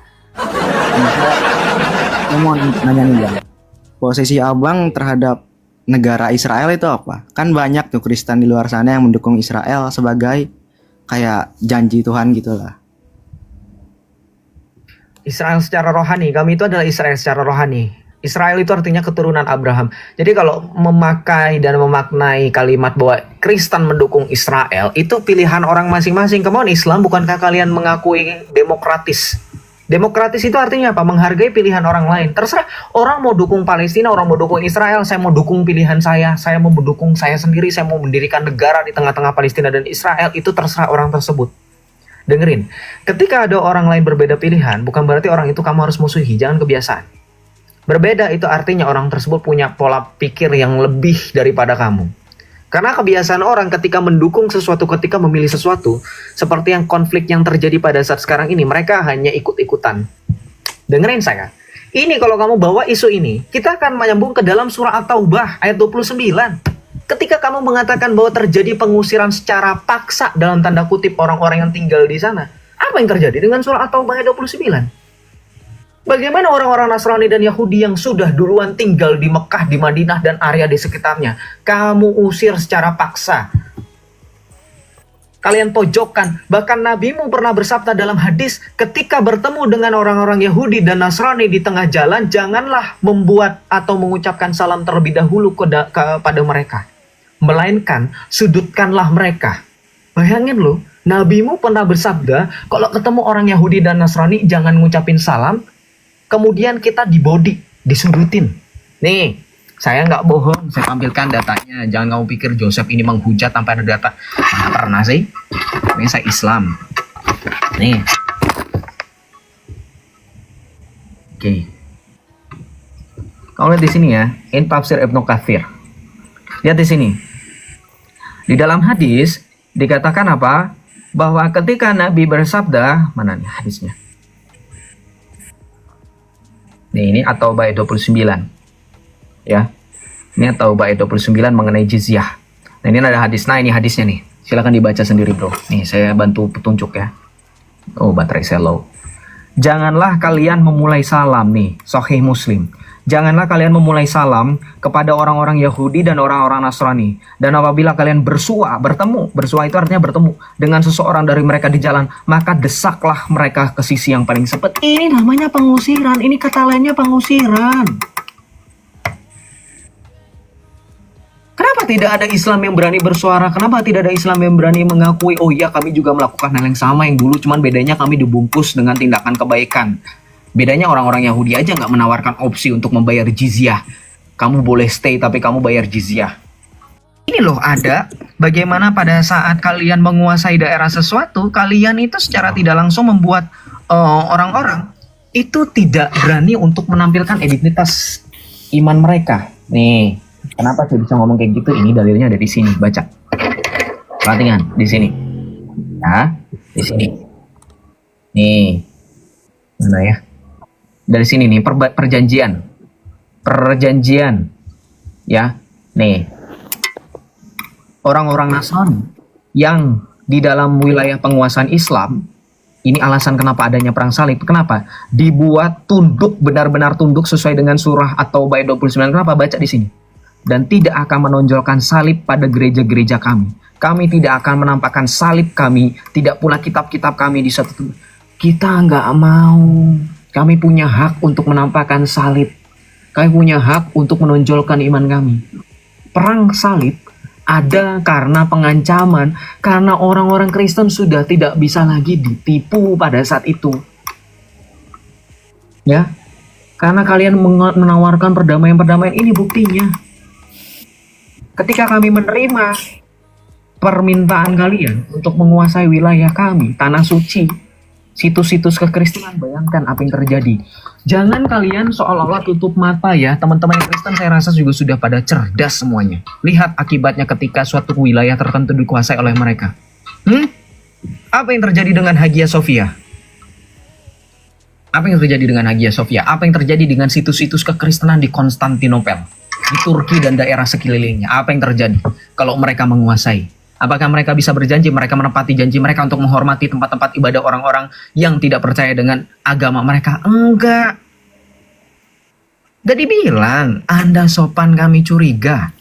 Saya mau nanya nih bang, posisi abang terhadap negara Israel itu apa? Kan banyak tuh Kristen di luar sana yang mendukung Israel sebagai kayak janji Tuhan gitulah. Israel secara rohani, kami itu adalah Israel secara rohani. Israel itu artinya keturunan Abraham. Jadi kalau memakai dan memaknai kalimat bahwa Kristen mendukung Israel, itu pilihan orang masing-masing. Kemauan Islam, bukankah kalian mengakui demokratis Demokratis itu artinya apa? Menghargai pilihan orang lain. Terserah orang mau dukung Palestina, orang mau dukung Israel, saya mau dukung pilihan saya mau mendukung saya sendiri, saya mau mendirikan negara di tengah-tengah Palestina dan Israel, itu terserah orang tersebut. Dengerin, ketika ada orang lain berbeda pilihan, bukan berarti orang itu kamu harus musuhi, jangan kebiasaan. Berbeda itu artinya orang tersebut punya pola pikir yang lebih daripada kamu. Karena kebiasaan orang ketika mendukung sesuatu, ketika memilih sesuatu, seperti yang konflik yang terjadi pada saat sekarang ini, mereka hanya ikut-ikutan. Dengerin saya. Ini kalau kamu bawa isu ini, kita akan menyambung ke dalam surah At-Taubah ayat 29. Ketika kamu mengatakan bahwa terjadi pengusiran secara paksa dalam tanda kutip orang-orang yang tinggal di sana, apa yang terjadi dengan surah At-Taubah ayat 29? Bagaimana orang-orang Nasrani dan Yahudi yang sudah duluan tinggal di Mekah, di Madinah, dan area di sekitarnya, kamu usir secara paksa. Kalian pojokkan. Bahkan Nabimu pernah bersabda dalam hadis, ketika bertemu dengan orang-orang Yahudi dan Nasrani di tengah jalan, janganlah membuat atau mengucapkan salam terlebih dahulu kepada mereka. Melainkan, sudutkanlah mereka. Bayangin loh, Nabimu pernah bersabda, kalau ketemu orang Yahudi dan Nasrani, jangan ngucapin salam, kemudian kita disudutin. Nih, saya nggak bohong, saya tampilkan datanya. Jangan kamu pikir Joseph ini menghujat tanpa ada data. Nggak pernah sih. Ini saya Islam. Nih. Oke. Kamu lihat di sini ya, in tafsir Ibnu Katsir. Lihat di sini. Di dalam hadis dikatakan apa? Bahwa ketika Nabi bersabda, mana nih hadisnya? Nih, ini At-Taubah ayat 29. Ya. Ini At-Taubah ayat 29 mengenai jizyah. Nah, ini ada hadis. Nah, ini hadisnya nih. Silakan dibaca sendiri, Bro. Nih, saya bantu petunjuk ya. Oh, baterai saya low. Janganlah kalian memulai salam nih, Sahih Muslim. Janganlah kalian memulai salam kepada orang-orang Yahudi dan orang-orang Nasrani. Dan apabila kalian bertemu itu artinya bertemu dengan seseorang dari mereka di jalan, maka desaklah mereka ke sisi yang paling sempit. Ini namanya pengusiran, ini kata lainnya pengusiran. Kenapa tidak ada Islam yang berani bersuara? Kenapa tidak ada Islam yang berani mengakui, oh iya kami juga melakukan hal yang sama yang dulu, cuman bedanya kami dibungkus dengan tindakan kebaikan. Bedanya orang-orang Yahudi aja nggak menawarkan opsi untuk membayar jizyah. Kamu boleh stay tapi kamu bayar jizyah. Ini loh ada bagaimana pada saat kalian menguasai daerah sesuatu, kalian itu secara tidak langsung membuat orang-orang itu tidak berani untuk menampilkan identitas iman mereka. Nih, kenapa saya bisa ngomong kayak gitu? Ini dalilnya ada di sini, baca. Perhatikan di sini. Nah, di sini. Nih, mana ya? Dari sini nih perjanjian ya nih orang-orang Nasrani yang di dalam wilayah penguasaan Islam ini alasan kenapa adanya perang salib. Kenapa dibuat tunduk, benar-benar tunduk sesuai dengan surah At-Taubah 29. Kenapa? Baca di sini. Dan tidak akan menonjolkan salib pada gereja-gereja kami tidak akan menampakkan salib kami, tidak pula kitab-kitab kami di satu tempat. Kita nggak mau. Kami punya hak untuk menampakkan salib. Kami punya hak untuk menonjolkan iman kami. Perang salib ada karena pengancaman, karena orang-orang Kristen sudah tidak bisa lagi ditipu pada saat itu. Ya, karena kalian menawarkan perdamaian-perdamaian, ini buktinya. Ketika kami menerima permintaan kalian untuk menguasai wilayah kami, tanah suci, situs-situs kekristenan, bayangkan apa yang terjadi. Jangan kalian seolah-olah tutup mata ya. Teman-teman yang Kristen saya rasa juga sudah pada cerdas semuanya. Lihat akibatnya ketika suatu wilayah tertentu dikuasai oleh mereka. Apa yang terjadi dengan Hagia Sophia? Apa yang terjadi dengan Hagia Sophia? Apa yang terjadi dengan situs-situs kekristenan di Konstantinopel, di Turki dan daerah sekelilingnya? Apa yang terjadi kalau mereka menguasai? Apakah mereka bisa berjanji, mereka menepati janji mereka untuk menghormati tempat-tempat ibadah orang-orang yang tidak percaya dengan agama mereka? Enggak. Jadi bilang, Anda sopan kami curiga.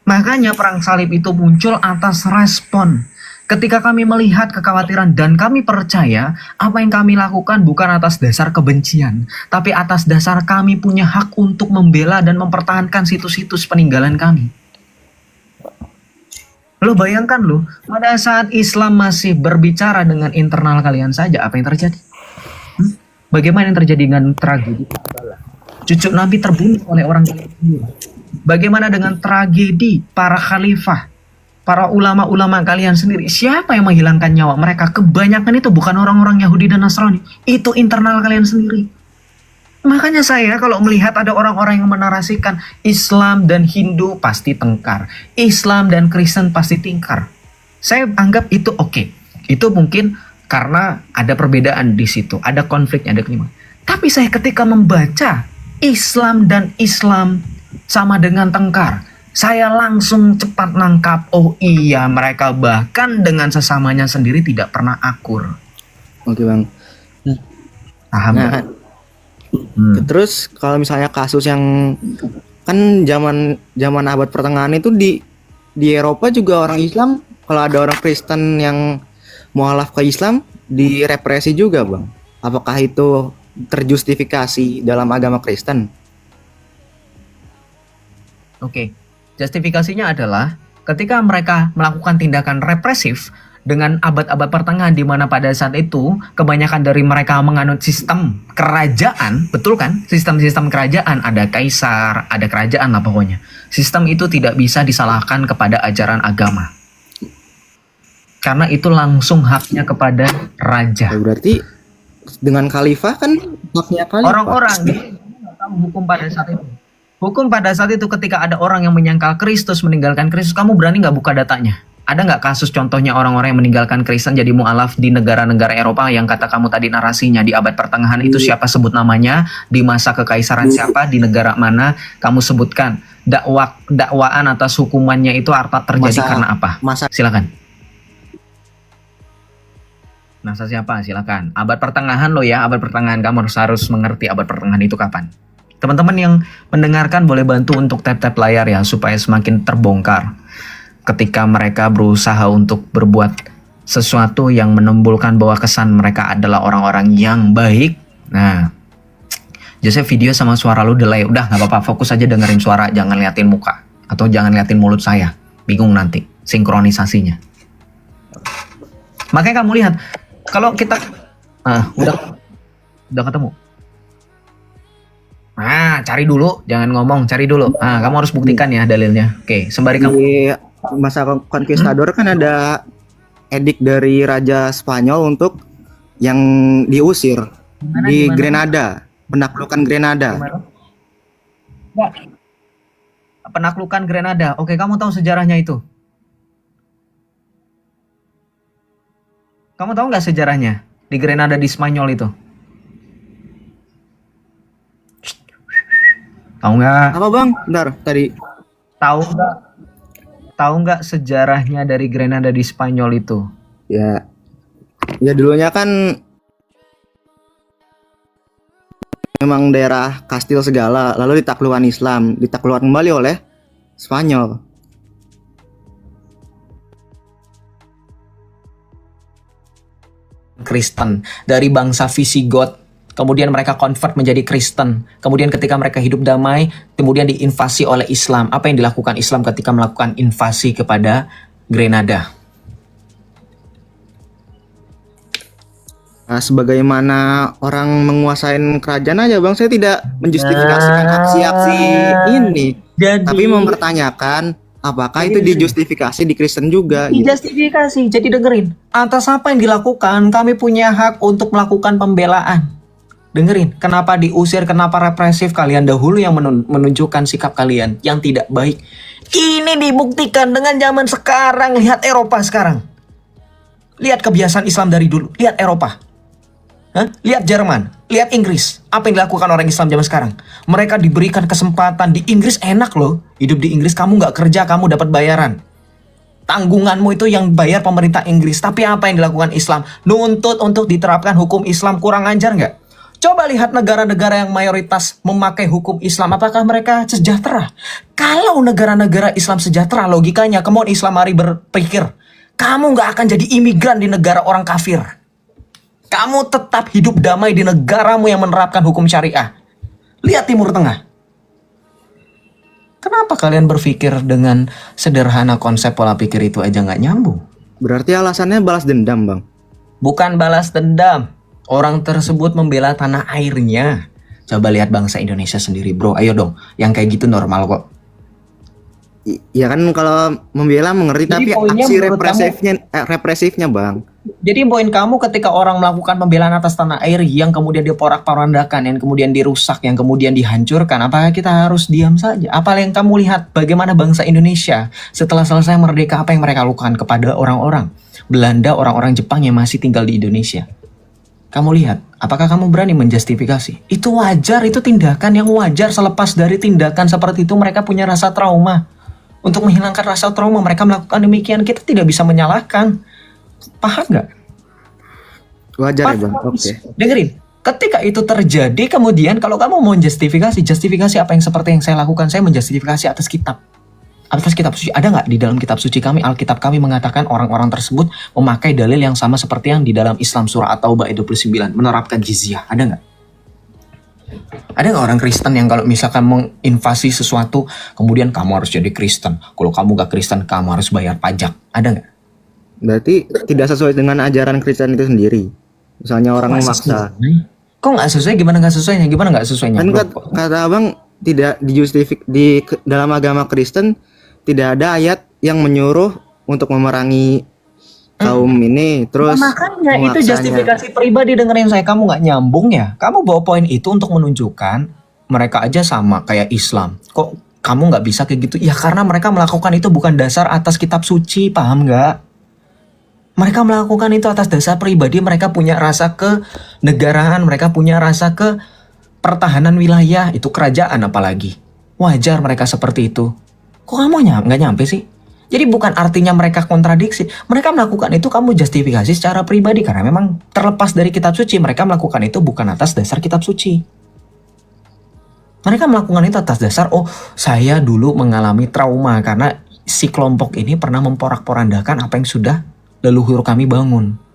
Makanya perang salib itu muncul atas respon. Ketika kami melihat kekhawatiran dan kami percaya apa yang kami lakukan bukan atas dasar kebencian, tapi atas dasar kami punya hak untuk membela dan mempertahankan situs-situs peninggalan kami. Lo bayangkan lo, pada saat Islam masih berbicara dengan internal kalian saja, apa yang terjadi? Bagaimana yang terjadi dengan tragedi Karbala? Cucu Nabi terbunuh oleh orang sendiri. Bagaimana dengan tragedi para khalifah, para ulama-ulama kalian sendiri? Siapa yang menghilangkan nyawa mereka? Kebanyakan itu bukan orang-orang Yahudi dan Nasrani. Itu internal kalian sendiri. Makanya saya kalau melihat ada orang-orang yang menarasikan Islam dan Hindu pasti tengkar, Islam dan Kristen pasti tingkar, saya anggap itu oke. Itu mungkin karena ada perbedaan di situ, ada konfliknya, ada kelima. Tapi saya ketika membaca Islam dan Islam sama dengan tengkar, saya langsung cepat nangkap, oh iya, mereka bahkan dengan sesamanya sendiri tidak pernah akur. Oke bang. Paham Nah, nggak? terus kalau misalnya kasus yang kan zaman abad pertengahan itu di Eropa juga orang Islam, kalau ada orang Kristen yang mualaf ke Islam direpresi juga bang. Apakah itu terjustifikasi dalam agama Kristen? Oke, justifikasinya adalah ketika mereka melakukan tindakan represif dengan abad-abad pertengahan di mana pada saat itu kebanyakan dari mereka menganut sistem kerajaan, betul kan? Sistem-sistem kerajaan, ada kaisar, ada kerajaan lah pokoknya. Sistem itu tidak bisa disalahkan kepada ajaran agama. Karena itu langsung haknya kepada raja. Ya, berarti dengan khalifah kan haknya khalifah. Orang-orang nggak tahu hukum pada saat itu. Hukum pada saat itu ketika ada orang yang menyangkal Kristus, meninggalkan Kristus, kamu berani nggak buka datanya? Ada nggak kasus contohnya orang-orang yang meninggalkan Kristen jadi mu'alaf di negara-negara Eropa yang kata kamu tadi narasinya di abad pertengahan itu siapa sebut namanya, di masa kekaisaran siapa, di negara mana, kamu sebutkan dakwaan atas hukumannya itu terjadi karena apa? Silakan. Masa siapa? Silakan. Abad pertengahan lo ya, abad pertengahan, kamu harus mengerti abad pertengahan itu kapan. Teman-teman yang mendengarkan boleh bantu untuk tap-tap layar ya supaya semakin terbongkar ketika mereka berusaha untuk berbuat sesuatu yang menimbulkan bahwa kesan mereka adalah orang-orang yang baik. Nah, Joseph, video sama suara lu delay. Udah gak apa-apa, fokus aja dengerin suara, jangan liatin muka atau jangan liatin mulut saya. Bingung nanti sinkronisasinya. Makanya kamu lihat kalau kita udah ketemu. Nah, cari dulu, jangan ngomong, cari dulu. Nah, kamu harus buktikan ya dalilnya. Oke, sembari kamu Di masa konquistador kan ada edik dari Raja Spanyol untuk yang diusir di Grenada, penaklukan Grenada. penaklukan Grenada. Oke, kamu tahu sejarahnya itu? Kamu tahu nggak sejarahnya di Grenada di Spanyol itu? Tahu nggak? Apa bang? Bentar, tadi. Tahu nggak sejarahnya dari Grenada di Spanyol itu? Ya, ya dulunya kan memang daerah kastil segala, lalu ditaklukkan Islam, ditaklukkan kembali oleh Spanyol. Kristen dari bangsa Visigoth, kemudian mereka convert menjadi Kristen, kemudian ketika mereka hidup damai, kemudian diinvasi oleh Islam. Apa yang dilakukan Islam ketika melakukan invasi kepada Grenada? Nah, sebagaimana orang menguasai kerajaan aja bang, saya tidak menjustifikasikan aksi-aksi ini, tapi mempertanyakan apakah itu dijustifikasi di Kristen juga. Dijustifikasi, jadi dengerin. Atas apa yang dilakukan, kami punya hak untuk melakukan pembelaan. Dengerin, kenapa diusir, kenapa represif, kalian dahulu yang menunjukkan sikap kalian yang tidak baik. Ini dibuktikan dengan zaman sekarang, lihat Eropa sekarang. Lihat kebiasaan Islam dari dulu, lihat Eropa. Lihat Jerman, lihat Inggris. Apa yang dilakukan orang Islam zaman sekarang? Mereka diberikan kesempatan. Di Inggris enak loh. Hidup di Inggris, kamu nggak kerja, kamu dapat bayaran. Tanggunganmu itu yang bayar pemerintah Inggris. Tapi apa yang dilakukan Islam? Nuntut untuk diterapkan hukum Islam. Kurang ajar nggak? Coba lihat negara-negara yang mayoritas memakai hukum Islam. Apakah mereka sejahtera? Kalau negara-negara Islam sejahtera, logikanya, kemauan Islam mari berpikir, kamu nggak akan jadi imigran di negara orang kafir. Kamu tetap hidup damai di negaramu yang menerapkan hukum syariah. Lihat Timur Tengah. Kenapa kalian berpikir dengan sederhana konsep pola pikir itu aja nggak nyambung? Berarti alasannya balas dendam bang? Bukan balas dendam. Orang tersebut membela tanah airnya. Coba lihat bangsa Indonesia sendiri, bro. Ayo dong, yang kayak gitu normal kok. Ya kan kalau membela mengerti, Jadi tapi poinnya aksi menurut represifnya Bang. Jadi poin kamu ketika orang melakukan pembelaan atas tanah air yang kemudian diporak-porandakan, yang kemudian dirusak, yang kemudian dihancurkan, apakah kita harus diam saja? Apa yang kamu lihat bagaimana bangsa Indonesia setelah selesai merdeka, apa yang mereka lakukan kepada orang-orang Belanda, orang-orang Jepang yang masih tinggal di Indonesia? Kamu lihat, apakah kamu berani menjustifikasi? Itu wajar, itu tindakan yang wajar. Selepas dari tindakan seperti itu mereka punya rasa trauma. Untuk menghilangkan rasa trauma mereka melakukan demikian, kita tidak bisa menyalahkan. Paham nggak? Wajar ya Bang. Paham. Oke. Dengerin, ketika itu terjadi kemudian kalau kamu mau justifikasi apa yang seperti yang saya lakukan, saya menjustifikasi atas kitab. Atas kitab suci. Ada nggak di dalam kitab suci kami, Alkitab kami mengatakan orang-orang tersebut memakai dalil yang sama seperti yang di dalam Islam surah At-Taubah ayat 29, menerapkan jizyah. Ada nggak? Ada nggak orang Kristen yang kalau misalkan menginvasi sesuatu, kemudian kamu harus jadi Kristen. Kalau kamu gak Kristen, kamu harus bayar pajak. Ada nggak? Berarti tidak sesuai dengan ajaran Kristen itu sendiri. Misalnya orang memaksa. Kok nggak sesuai? Gimana nggak sesuainya? Gimana nggak sesuainya? Kan Bro? kata Abang tidak dalam agama Kristen tidak ada ayat yang menyuruh untuk memerangi kaum ini, terus Makanya itu memaksanya. justifikasi pribadi. Dengerin saya, kamu nggak nyambung ya? Kamu bawa poin itu untuk menunjukkan mereka aja sama kayak Islam. Kok kamu nggak bisa kayak gitu? Ya karena mereka melakukan itu bukan dasar atas kitab suci, paham nggak? Mereka melakukan itu atas dasar pribadi. Mereka punya rasa kenegaraan, mereka punya rasa ke pertahanan wilayah, itu kerajaan apalagi. Wajar mereka seperti itu. Kok kamu nggak nyampe sih? Jadi bukan artinya mereka kontradiksi. Mereka melakukan itu kamu justifikasi secara pribadi. Karena memang terlepas dari kitab suci. Mereka melakukan itu bukan atas dasar kitab suci. Mereka melakukan itu atas dasar, oh saya dulu mengalami trauma. Karena si kelompok ini pernah memporak-porandakan apa yang sudah leluhur kami bangun.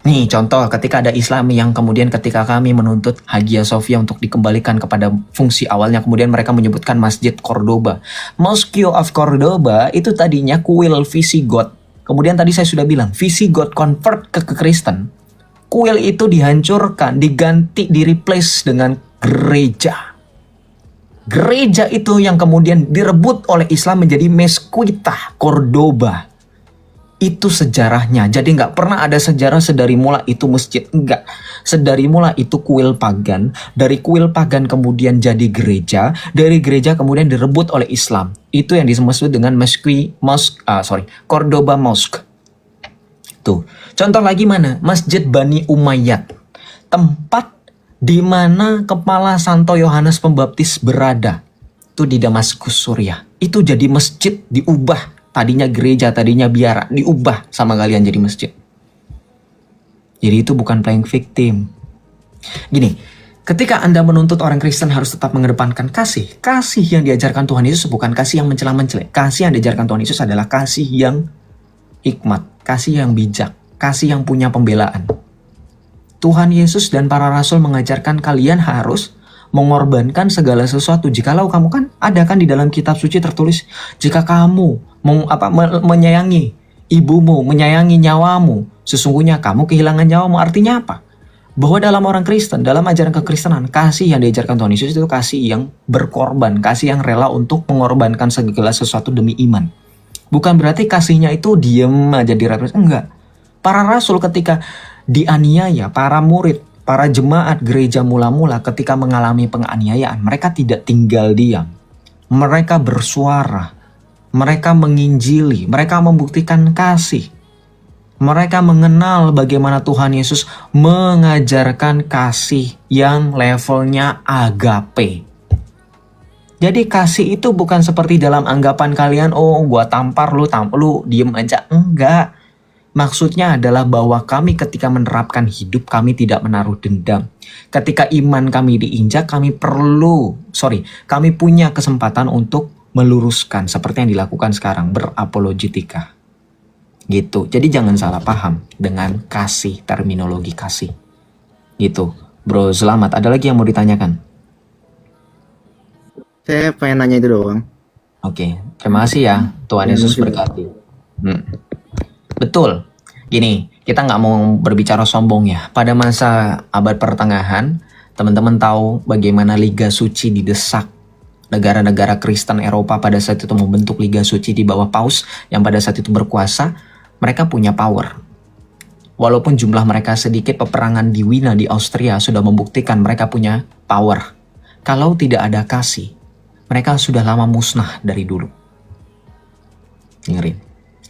Nih contoh, ketika ada Islam yang kemudian ketika kami menuntut Hagia Sophia untuk dikembalikan kepada fungsi awalnya, kemudian mereka menyebutkan Masjid Cordoba. Mosque of Cordoba itu tadinya kuil Visigoth. Kemudian tadi saya sudah bilang, Visigoth convert ke Kristen. Kuil itu dihancurkan, diganti, di-replace dengan gereja. Gereja itu yang kemudian direbut oleh Islam menjadi Mezquita Cordoba. Itu sejarahnya. Jadi nggak pernah ada sejarah sedari mula itu masjid. Enggak. Sedari mula itu kuil pagan. Dari kuil pagan kemudian jadi gereja. Dari gereja kemudian direbut oleh Islam. Itu yang disebut dengan Cordoba Mosque. Tuh. Contoh lagi mana? Masjid Bani Umayyad. Tempat di mana kepala Santo Yohanes Pembaptis berada. Itu di Damaskus, Suriah. Itu jadi masjid, diubah. Tadinya gereja, tadinya biara, diubah sama kalian jadi masjid. Jadi itu bukan playing victim. Gini, ketika Anda menuntut orang Kristen harus tetap mengedepankan kasih. Kasih yang diajarkan Tuhan Yesus bukan kasih yang mencela-mencela. Kasih yang diajarkan Tuhan Yesus adalah kasih yang hikmat, kasih yang bijak, kasih yang punya pembelaan. Tuhan Yesus dan para rasul mengajarkan kalian harus mengorbankan segala sesuatu. Jikalau kamu kan ada kan di dalam kitab suci tertulis, jika kamu menyayangi ibumu, menyayangi nyawamu, sesungguhnya kamu kehilangan nyawamu. Artinya apa? Bahwa dalam orang Kristen, dalam ajaran kekristenan, kasih yang diajarkan Tuhan Yesus itu kasih yang berkorban, kasih yang rela untuk mengorbankan segala sesuatu demi iman. Bukan berarti kasihnya itu diem aja di ratus, enggak. Para rasul ketika dianiaya, para murid, para jemaat gereja mula-mula ketika mengalami penganiayaan, mereka tidak tinggal diam. Mereka bersuara, mereka menginjili, mereka membuktikan kasih. Mereka mengenal bagaimana Tuhan Yesus mengajarkan kasih yang levelnya agape. Jadi kasih itu bukan seperti dalam anggapan kalian, oh gua tampar lu diem aja. Enggak. Maksudnya adalah bahwa kami ketika menerapkan hidup, kami tidak menaruh dendam. Ketika iman kami diinjak, kami punya kesempatan untuk meluruskan seperti yang dilakukan sekarang, berapologetika. Gitu. Jadi jangan salah paham dengan kasih, terminologi kasih. Gitu. Bro, selamat. Ada lagi yang mau ditanyakan? Saya pengen nanya itu doang. Oke. Terima kasih ya. Tuhan Yesus berkati. Betul. Gini, kita nggak mau berbicara sombong ya. Pada masa abad pertengahan, teman-teman tahu bagaimana Liga Suci didesak. Negara-negara Kristen Eropa pada saat itu membentuk Liga Suci di bawah Paus yang pada saat itu berkuasa. Mereka punya power. Walaupun jumlah mereka sedikit, peperangan di Wina di Austria sudah membuktikan mereka punya power. Kalau tidak ada kasih, mereka sudah lama musnah dari dulu. Dengerin.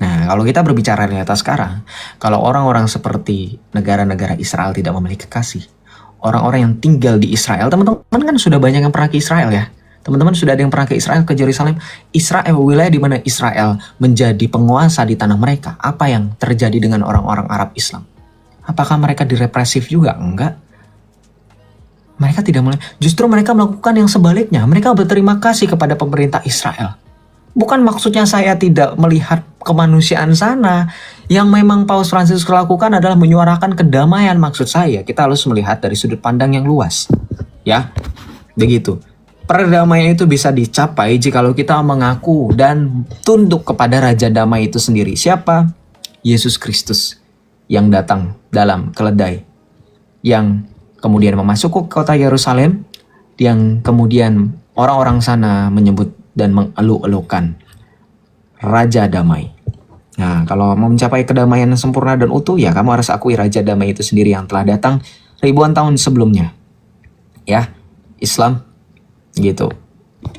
Nah, kalau kita berbicara realitas sekarang, kalau orang-orang seperti negara-negara Israel tidak memiliki kasih, orang-orang yang tinggal di Israel, teman-teman kan sudah banyak yang pernah ke Israel ya. Teman-teman sudah ada yang pernah ke Israel, ke Yerusalem. Israel, wilayah di mana Israel menjadi penguasa di tanah mereka. Apa yang terjadi dengan orang-orang Arab Islam? Apakah mereka direpresif juga? Enggak. Mereka tidak mulai. Justru mereka melakukan yang sebaliknya. Mereka berterima kasih kepada pemerintah Israel. Bukan maksudnya saya tidak melihat kemanusiaan sana. Yang memang Paus Fransiskus lakukan adalah menyuarakan kedamaian. Maksud saya, kita harus melihat dari sudut pandang yang luas. Ya, begitu. Perdamaian itu bisa dicapai jikalau kita mengaku dan tunduk kepada Raja Damai itu sendiri. Siapa? Yesus Kristus yang datang dalam keledai, yang kemudian memasuki kota Yerusalem, yang kemudian orang-orang sana menyebut dan mengeluh-elukan Raja Damai. Nah, kalau mau mencapai kedamaian yang sempurna dan utuh, ya kamu harus akui Raja Damai itu sendiri yang telah datang ribuan tahun sebelumnya. Ya, Islam gitu.